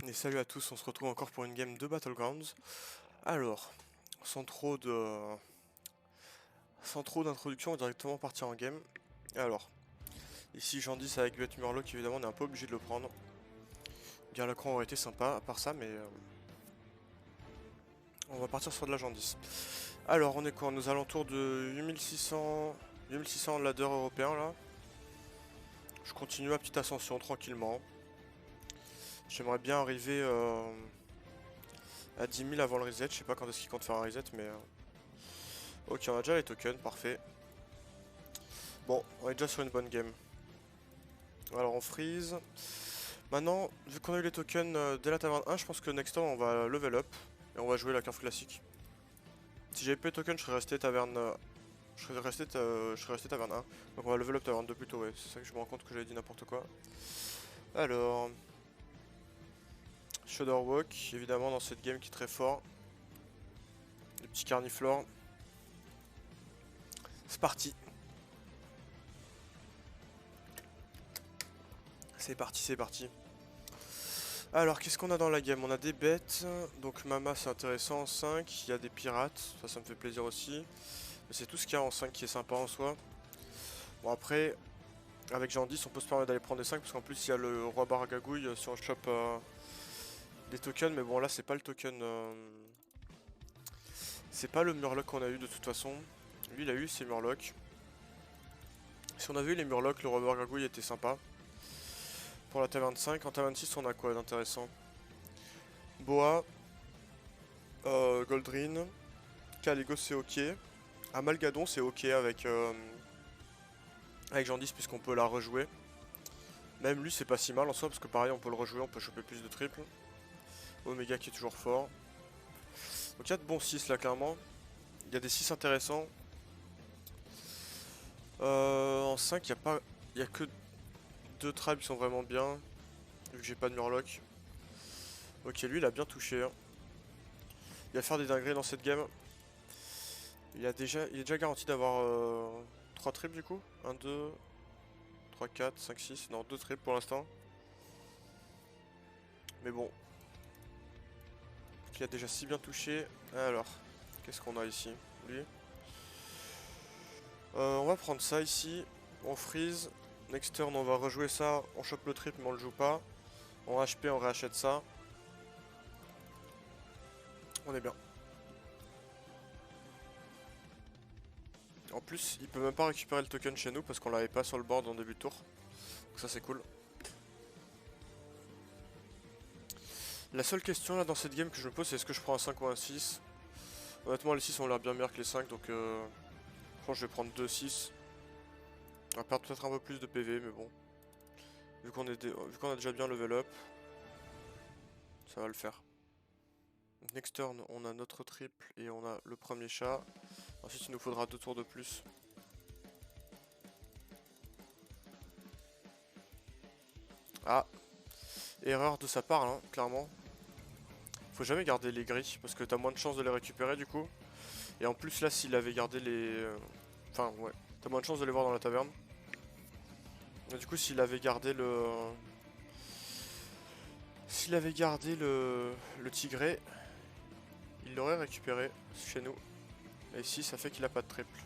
Et salut à tous, on se retrouve encore pour une game de Battlegrounds. Alors, sans trop de... Sans trop d'introduction, on va directement partir en game. Alors, ici Jandis avec Bête Murloc, évidemment on est un peu obligé de le prendre. Garlacron aurait été sympa, à part ça, mais... on va partir sur de la Jandis. Alors, on est quoi? Nous alentours de 8600... 8600 ladder européen là. Je continue ma petite ascension tranquillement. J'aimerais bien arriver à 10 000 avant le reset. Je sais pas quand est-ce qu'il compte faire un reset, mais... Ok, on a déjà les tokens, parfait. Bon, on est déjà sur une bonne game. Alors on freeze. Maintenant, vu qu'on a eu les tokens dès la taverne 1, je pense que next time on va level up. Et on va jouer la carte classique. Si j'avais pas les tokens, je serais resté taverne... je serais resté taverne 1. Donc on va level up taverne 2 plutôt, ouais. C'est ça que je me rends compte que j'avais dit n'importe quoi. Alors... Shudderwalk, évidemment dans cette game qui est très fort. Le petit carniflore. C'est parti. C'est parti, c'est parti. Alors, qu'est-ce qu'on a dans la game? On a des bêtes, donc Mama c'est intéressant en 5, il y a des pirates, ça me fait plaisir aussi. Mais c'est tout ce qu'il y a en 5 qui est sympa en soi. Bon après, avec Jandis on peut se permettre d'aller prendre des 5 parce qu'en plus il y a le roi baragagouille si on chope des tokens. Mais bon là c'est pas le token... c'est pas le Murloc qu'on a eu de toute façon. Lui il a eu ses Murlocs. Si on avait eu les Murlocs, le roi baragagouille était sympa. Pour la taverne 5, en taverne 6 on a quoi d'intéressant? Boa, Goldrin, Caligos c'est ok. Amalgadon c'est ok avec Jandis puisqu'on peut la rejouer. Même lui c'est pas si mal en soi parce que pareil on peut le rejouer, on peut choper plus de triples. Omega qui est toujours fort. Donc il y a de bons 6 là clairement. Il y a des 6 intéressants. En 5 il n'y a pas. Il y a que 2 tribes qui sont vraiment bien. Vu que j'ai pas de Murloc. Ok lui il a bien touché. Hein. Il va faire des dingueries dans cette game. Il est déjà garanti d'avoir 3 triples du coup. 1, 2, 3, 4, 5, 6. Non, 2 triples pour l'instant. Mais bon. Il a déjà si bien touché. Alors, qu'est-ce qu'on a ici? Lui. On va prendre ça ici. On freeze. Next turn, on va rejouer ça. On chope le trip, mais on le joue pas. En HP, on réachète ça. On est bien. En plus, il peut même pas récupérer le token chez nous parce qu'on l'avait pas sur le board en début de tour. Donc ça, c'est cool. La seule question là dans cette game que je me pose, c'est est-ce que je prends un 5 ou un 6? Honnêtement, les 6 ont l'air bien meilleurs que les 5, donc je pense que je vais prendre 2-6. On va perdre peut-être un peu plus de PV, mais bon. Vu qu'on a déjà bien level up, ça va le faire. Next turn, on a notre triple et on a le premier chat. Ensuite, il nous faudra 2 tours de plus. Ah, erreur de sa part, hein, clairement. Faut jamais garder les gris, parce que t'as moins de chances de les récupérer du coup. Et en plus là, s'il avait gardé les... Enfin, ouais, t'as moins de chances de les voir dans la taverne. Et du coup, s'il avait gardé le... S'il avait gardé le tigré, il l'aurait récupéré chez nous. Et ici, ça fait qu'il a pas de triple.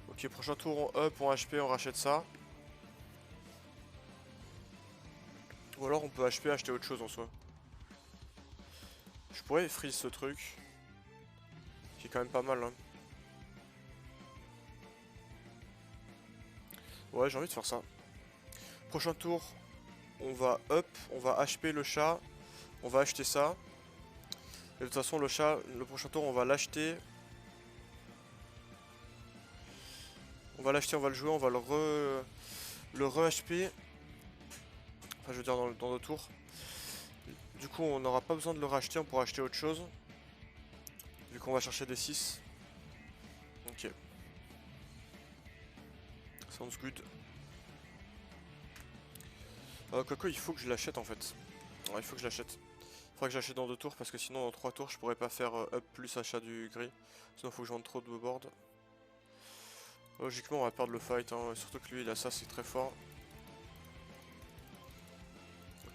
Ok, prochain tour, on up, on HP, on rachète ça. Ou alors on peut HP acheter autre chose en soi. Je pourrais freeze ce truc. Qui est quand même pas mal. Hein. Ouais, j'ai envie de faire ça. Prochain tour, on va up, on va HP le chat. On va acheter ça. Et de toute façon, le chat, le prochain tour, on va l'acheter. On va l'acheter, on va le jouer, on va le re-HP. Enfin, je veux dire, dans 2 tours. Du coup, on n'aura pas besoin de le racheter, on pourra acheter autre chose. Vu qu'on va chercher des 6. Ok. Sounds good. Coco, il faut que je l'achète en fait. Ouais, il faut que je l'achète. Il faudra que j'achète dans 2 tours parce que sinon, dans 3 tours, je pourrais pas faire up plus achat du gris. Sinon, il faut que je vende trop de board. Logiquement, on va perdre le fight. Hein. Surtout que lui, il a ça, c'est très fort.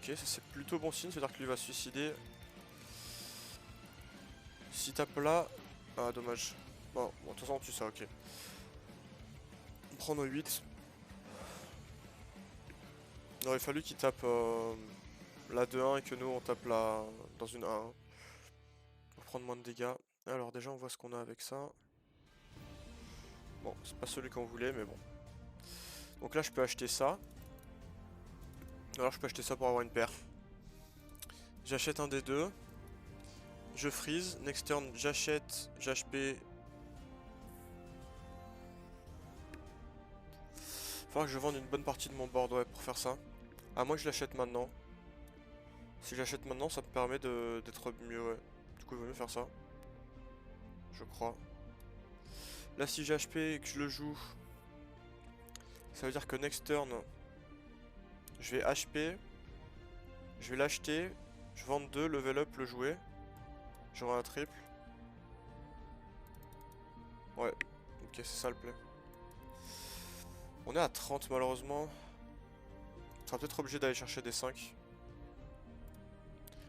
Ok, ça c'est plutôt bon signe, c'est-à-dire que lui va se suicider. Si tape là... Ah, dommage. Bon, de toute façon, tu sais, ok. Prendre 8. Il aurait fallu qu'il tape la 2-1 et que nous on tape la dans une 1 pour prendre moins de dégâts. Alors déjà on voit ce qu'on a avec ça. Bon, c'est pas celui qu'on voulait mais bon. Donc là je peux acheter ça. Alors je peux acheter ça pour avoir une paire. J'achète un des deux. Je freeze. Next turn j'achète, j'HP. Faudra que je vende une bonne partie de mon board ouais, pour faire ça. À moins que je l'achète maintenant. Si j'achète maintenant ça me permet d'être mieux ouais. Du coup il vaut mieux faire ça. Je crois. Là si j'ai HP et que je le joue, ça veut dire que next turn, je vais HP, je vais l'acheter, je vends 2, level up, le jouer. J'aurai un triple. Ouais, ok c'est ça le play. On est à 30 malheureusement. On sera peut-être obligé d'aller chercher des 5.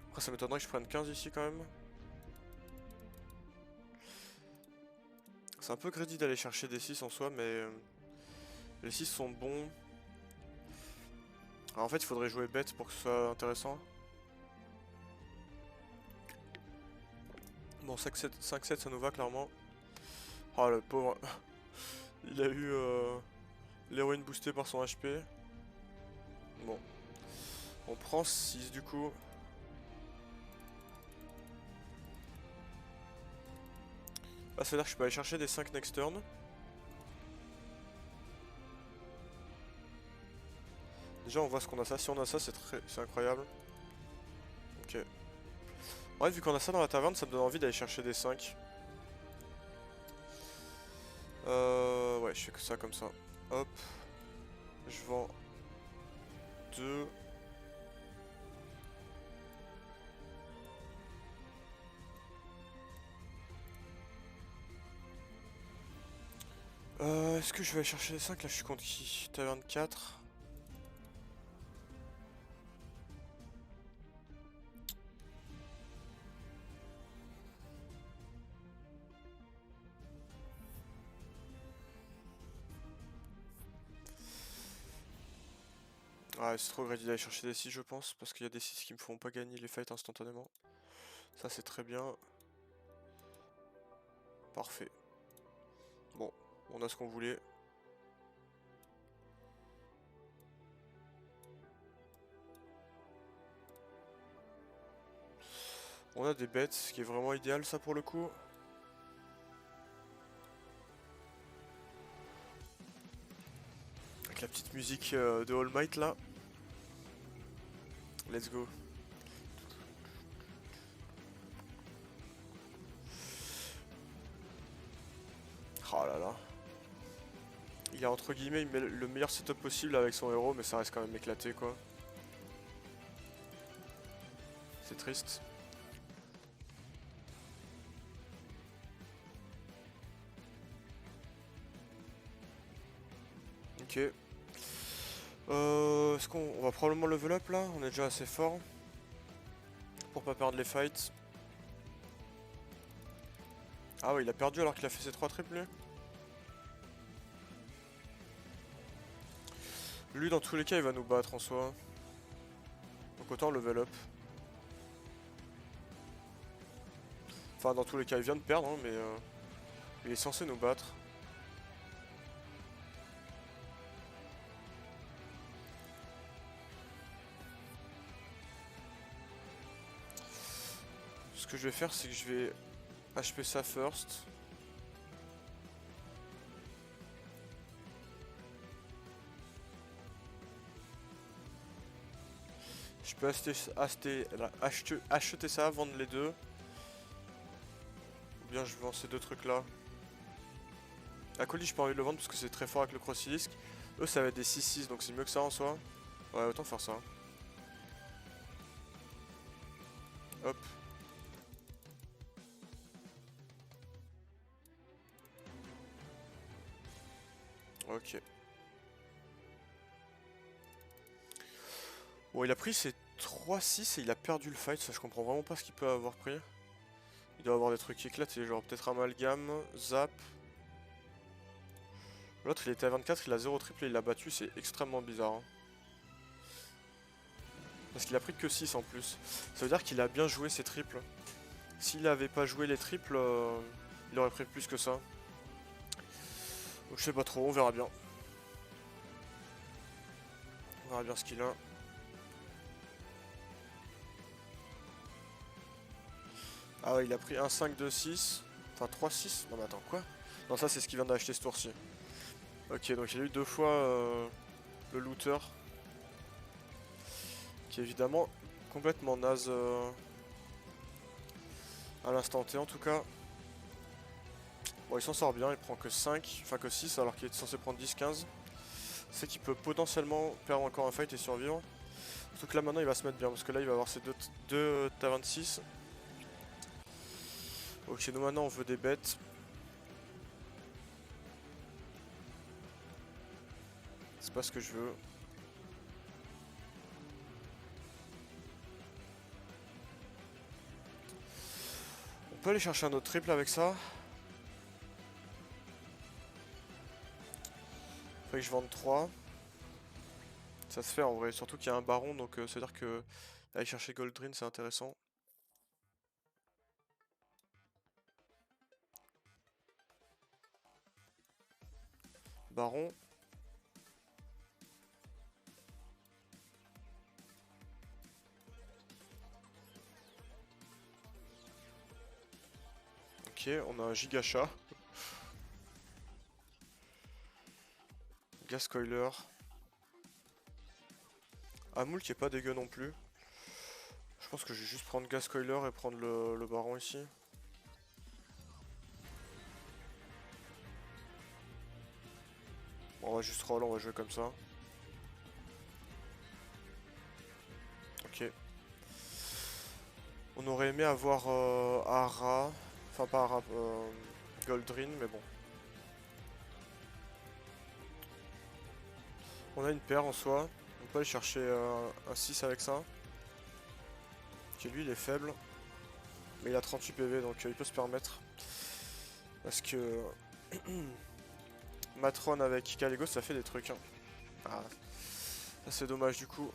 Après ça m'étonnerait que je prenne 15 ici quand même. C'est un peu greedy d'aller chercher des 6 en soi mais les 6 sont bons. Alors en fait il faudrait jouer bête pour que ce soit intéressant. Bon 5-7 ça nous va clairement. Oh le pauvre. Il a eu l'héroïne boostée par son HP. Bon. On prend 6 du coup. Ah, ça veut dire que je peux aller chercher des 5 next turn. Déjà on voit ce qu'on a ça. Si on a ça c'est incroyable. Ok. Ouais vu qu'on a ça dans la taverne ça me donne envie d'aller chercher des 5. Ouais je fais que ça comme ça. Hop. Je vends 2. Est-ce que je vais aller chercher les 5 là? Je suis contre qui? Taverne 4. Ouais c'est trop greedy d'aller chercher des 6 je pense. Parce qu'il y a des 6 qui me font pas gagner les fights instantanément. Ça c'est très bien. Parfait. Bon, on a ce qu'on voulait. On a des bêtes, ce qui est vraiment idéal ça pour le coup. Avec la petite musique de All Might là. Let's go. Oh là là. Il a entre guillemets il met le meilleur setup possible avec son héros mais ça reste quand même éclaté quoi. C'est triste. Ok. Est-ce qu'on va probablement level up là? On est déjà assez fort. Pour pas perdre les fights. Ah ouais il a perdu alors qu'il a fait ses 3 triples. Lui dans tous les cas il va nous battre en soi. Donc autant level up. Enfin dans tous les cas il vient de perdre hein, mais il est censé nous battre. Ce que je vais faire c'est que je vais HP ça first. Je peux acheter ça, vendre les deux. Ou bien je vends ces deux trucs là. Acolyte, j'ai pas envie de le vendre parce que c'est très fort avec le Crossilisk. Eux, ça va être des 6-6 donc c'est mieux que ça en soi. Ouais, autant faire ça. Hop. Ok. Bon, il a pris ses 3-6 et il a perdu le fight. Ça, je comprends vraiment pas ce qu'il peut avoir pris. Il doit avoir des trucs qui éclatent, genre peut-être amalgame, zap. L'autre, il était à 24, il a 0 triple et il l'a battu. C'est extrêmement bizarre. Hein. Parce qu'il a pris que 6 en plus. Ça veut dire qu'il a bien joué ses triples. S'il avait pas joué les triples, il aurait pris plus que ça. Donc je sais pas trop, on verra bien. On verra bien ce qu'il a. Ah ouais, il a pris un 5, 2, 6. Enfin 3, 6. Non mais attends, quoi? Non, ça c'est ce qu'il vient d'acheter ce tour-ci. Ok, donc il a eu 2 fois le looter. Qui est évidemment complètement naze à l'instant T en tout cas. Bon, il s'en sort bien, il prend que 5, enfin que 6 alors qu'il est censé prendre 10, 15. C'est qu'il peut potentiellement perdre encore un fight et survivre. Surtout que là maintenant il va se mettre bien parce que là il va avoir ses deux tas 26. Ok, nous maintenant on veut des bêtes. C'est pas ce que je veux. On peut aller chercher un autre triple avec ça. Faut que je vende 3. Ça se fait en vrai, surtout qu'il y a un baron, donc ça veut dire que aller chercher Goldrin c'est intéressant. Baron. Ok, on a un giga chat. Gascoiler. Amoul qui est pas dégueu non plus. Je pense que je vais juste prendre Gascoiler et prendre le baron ici. Bon, on va juste roll, on va jouer comme ça. Ok. On aurait aimé avoir Ara. Enfin pas Ara, Goldrin, mais bon. On a une paire en soi. On peut aller chercher un 6 avec ça. Ok, lui il est faible. Mais il a 38 PV donc il peut se permettre. Parce que Matron avec Caligos ça fait des trucs. Hein. Ah, ça c'est dommage du coup.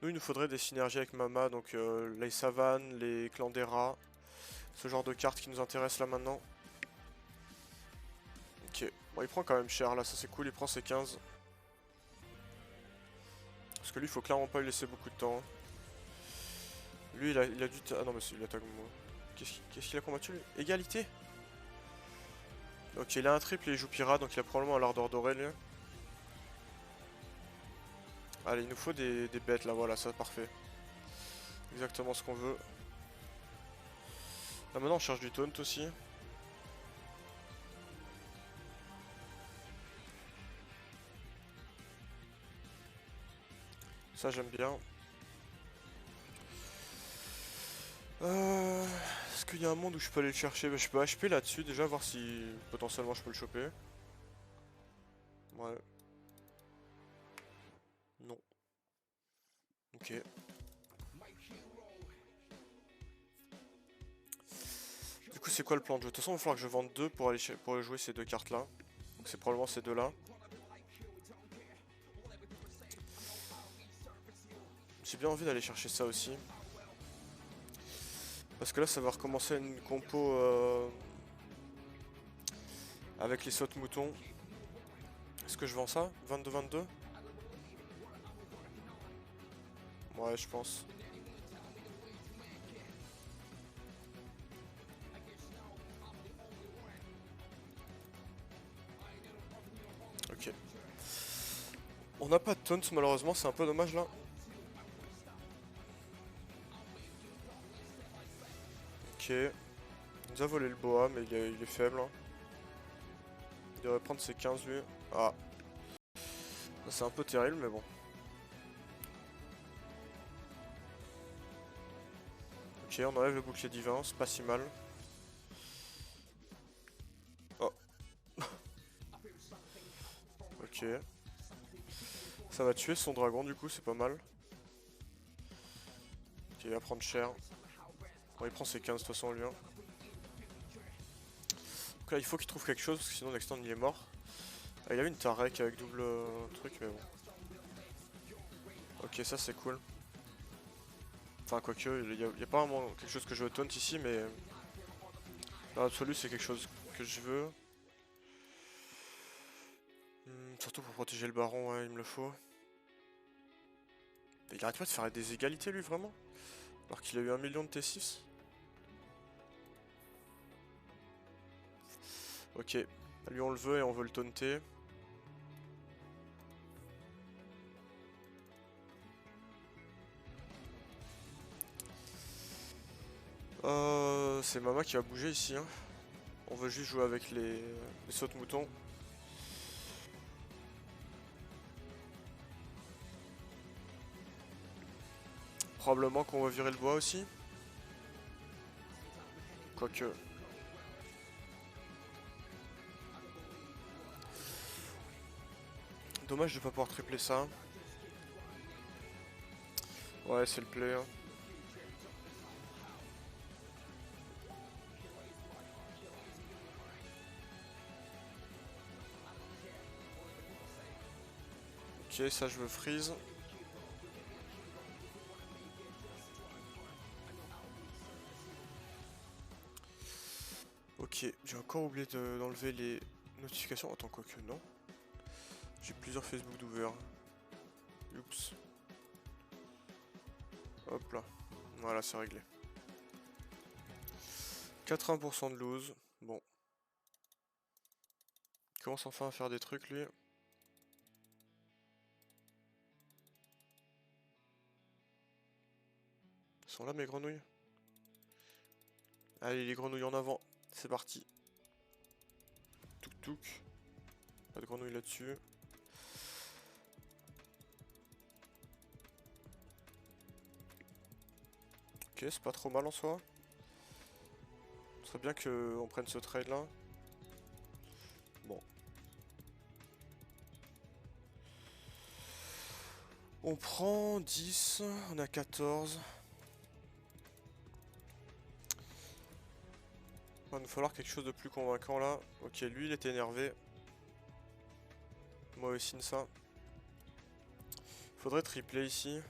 Nous il nous faudrait des synergies avec Mama, donc les savanes, les clans des rats. Ce genre de cartes qui nous intéressent là maintenant. Ok, bon il prend quand même cher là, ça c'est cool, il prend ses 15. Parce que lui il faut clairement pas lui laisser beaucoup de temps. Hein. Lui il a dû... Ah non mais c'est il attaque moi. Qu'est-ce qu'il a combattu lui? Égalité. Ok, il a un triple et il joue pirate, donc il a probablement un lardeur doré lui. Allez, il nous faut des bêtes là, voilà, ça parfait. Exactement ce qu'on veut. Là maintenant on cherche du taunt aussi. Ça j'aime bien. Est-ce qu'il y a un monde où je peux aller le chercher? Bah, je peux HP là-dessus déjà, voir si potentiellement je peux le choper. Ouais. Non. Ok. Du coup c'est quoi le plan de jeu? De toute façon il va falloir que je vende 2 pour aller jouer ces deux cartes là. Donc c'est probablement ces deux là. J'ai bien envie d'aller chercher ça aussi. Parce que là ça va recommencer une compo avec les sautes moutons. Est-ce que je vends ça? 22-22? Ouais je pense. Ok. On n'a pas de taunt malheureusement, c'est un peu dommage là. Ok. Il nous a volé le boa mais il est faible. Hein. Il devrait prendre ses 15 lui. Ah. C'est un peu terrible mais bon. Ok, on enlève le bouclier divin, c'est pas si mal. Ok. Ça va tuer son dragon du coup, c'est pas mal. Ok, il va prendre cher. Bon, il prend ses 15 de toute façon lui. Hein. Donc là il faut qu'il trouve quelque chose parce que sinon Nextland il est mort. Ah, il avait une Tarek avec double truc mais bon. Ok, ça c'est cool. Enfin quoique, il y a pas vraiment quelque chose que je veux taunt ici mais... Dans l'absolu c'est quelque chose que je veux. Surtout pour protéger le baron, ouais, il me le faut. Il arrête pas de faire des égalités lui vraiment. Alors qu'il a eu 1 million de T6. Ok, lui on le veut et on veut le taunter. C'est Mama qui va bouger ici. Hein. On veut juste jouer avec les sautes-moutons. Probablement qu'on va virer le bois aussi. Quoique... Dommage de pas pouvoir tripler ça. Ouais, c'est le play. Hein. Ok, ça je veux freeze. Ok, j'ai encore oublié d'enlever les notifications. Attends, quoi que non. J'ai plusieurs Facebook d'ouvert. Oups. Hop là. Voilà, c'est réglé. 80% de lose. Bon. Il commence enfin à faire des trucs, lui. Ils sont là, mes grenouilles. Allez, les grenouilles en avant. C'est parti. Touk touk. Pas de grenouilles là-dessus. Ok, c'est pas trop mal en soi. Ce serait bien qu'on prenne ce trade là. Bon. On prend 10, on a 14. Il va nous falloir quelque chose de plus convaincant là. Ok, lui il était énervé. Moi aussi ça. Faudrait tripler ici.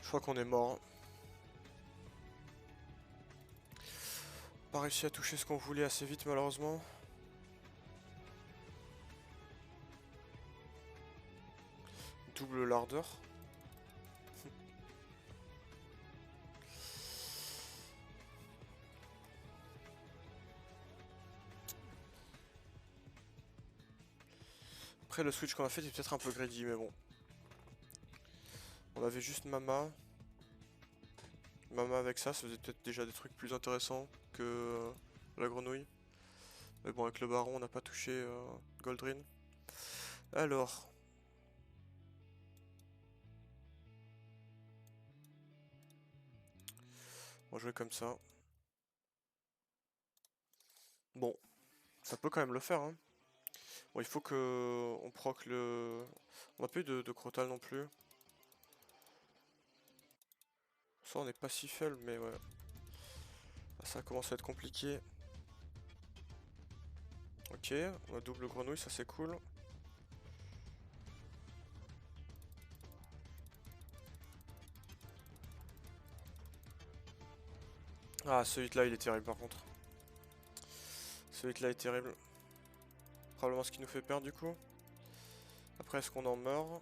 Je crois qu'on est mort. Pas réussi à toucher ce qu'on voulait assez vite malheureusement. Double l'ardeur. Après le switch qu'on a fait est peut-être un peu greedy mais bon. On avait juste Mama. Mama avec ça faisait peut-être déjà des trucs plus intéressants que la grenouille. Mais bon avec le baron on n'a pas touché Goldrin. Alors. On va jouer comme ça. Bon. Ça peut quand même le faire hein. Bon il faut que on proc le... On n'a pas eu de Crotal non plus. Ça on n'est pas si faible mais ouais. Ça commence à être compliqué. Ok, on a double grenouille, ça c'est cool. Ah, ce hit là il est terrible par contre. Ce hit là est terrible. Probablement ce qui nous fait perdre du coup. Après est-ce qu'on en meurt?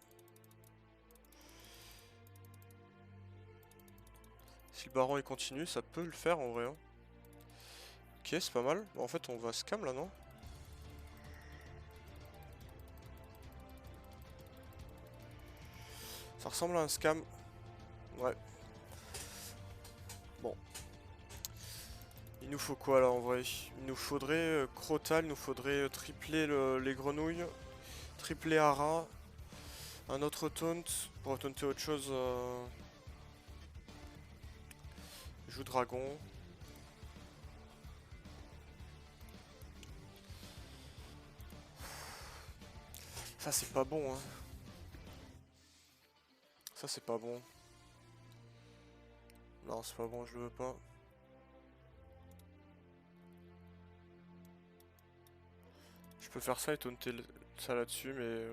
Si le baron il continue, ça peut le faire en vrai. Hein. Ok, c'est pas mal. Bon, en fait on va scam là non? Ça ressemble à un scam. Ouais. Bon. Il Il nous faut quoi là en vrai? Il nous faudrait Crotale, il nous faudrait tripler les grenouilles, tripler Hara, un autre taunt pour taunter autre chose. Joue dragon. Ça c'est pas bon hein. Ça c'est pas bon. Non c'est pas bon, je le veux pas. Je peux faire ça et taunter ça là-dessus mais...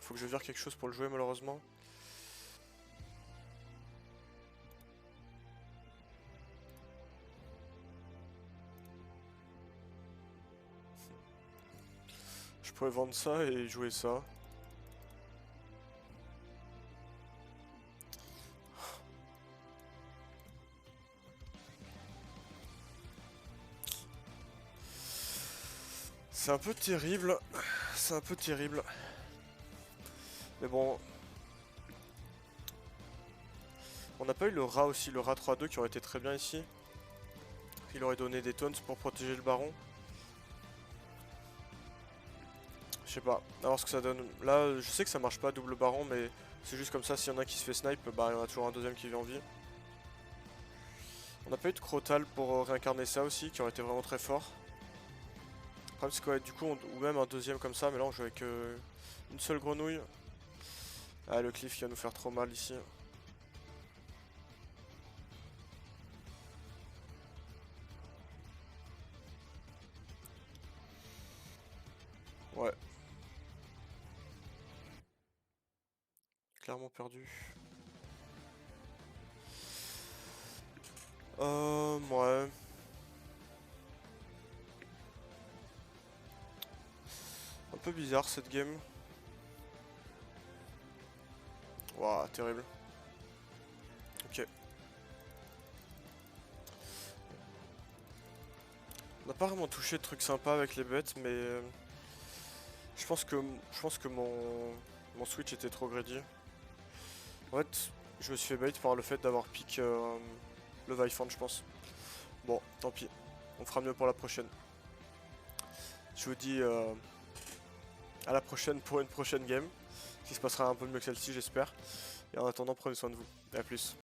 Faut que je vire quelque chose pour le jouer malheureusement. Je pourrais vendre ça et jouer ça. C'est un peu terrible. C'est un peu terrible. Mais bon. On n'a pas eu le rat aussi, le rat 3-2 qui aurait été très bien ici. Il aurait donné des taunts pour protéger le baron. Je sais pas, à voir ce que ça donne. Là, je sais que ça marche pas double baron, mais c'est juste comme ça, s'il y en a qui se fait snipe, bah il y en a toujours un deuxième qui vit en vie. On n'a pas eu de Crotale pour réincarner ça aussi, qui aurait été vraiment très fort. Le problème c'est quoi, du coup, ou même un deuxième comme ça, mais là on joue avec une seule grenouille. Ah, le cliff qui va nous faire trop mal ici. Ouais. Clairement perdu. Ouais. Un peu bizarre cette game. Waouh, terrible. Ok. On n'a pas vraiment touché de trucs sympas avec les bêtes, mais je pense que mon switch était trop greedy. En fait, je me suis fait bait par le fait d'avoir pick le Vifant, je pense. Bon, tant pis. On fera mieux pour la prochaine. Je vous dis à la prochaine pour une prochaine game, qui se passera un peu mieux que celle-ci, j'espère. Et en attendant, prenez soin de vous. Et à plus.